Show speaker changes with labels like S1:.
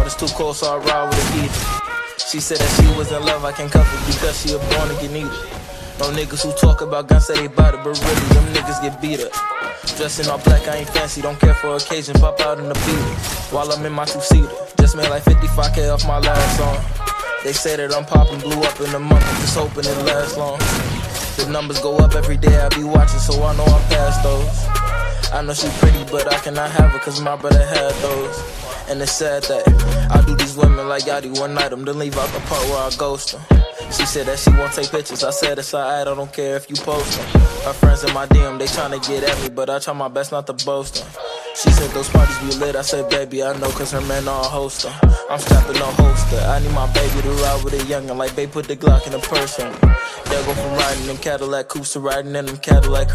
S1: water's too cold, so I ride with a heater. She said that she was in love, I can't cuff it because she a born again eater. No niggas who talk about guns say they bout it, but really them niggas get beat up. Dressed in all black, I ain't fancy, don't care for occasion, pop out in the beater. While I'm in my two-seater, just made like 55K off my last song. They say that I'm popping, blew up in a month, I'm just hoping it lasts long. The numbers go up every day, I be watching, so I know I'm past those. I know she pretty, but I cannot have her, cause my brother had those. And it's sad that I do these women like Yachty one night, then leave out the part where I ghost them. She said that she won't take pictures, I said it's alright, I don't care if you post them. Her friends in my DM, they tryna get at me, but I try my best not to boast them. She said those parties be lit, I said baby I know cause her man all host them. I'm strapping no holster, I need my baby to ride with a youngin', like babe put the Glock in a purse on me. They'll go from riding in Cadillac coupes to riding in them Cadillac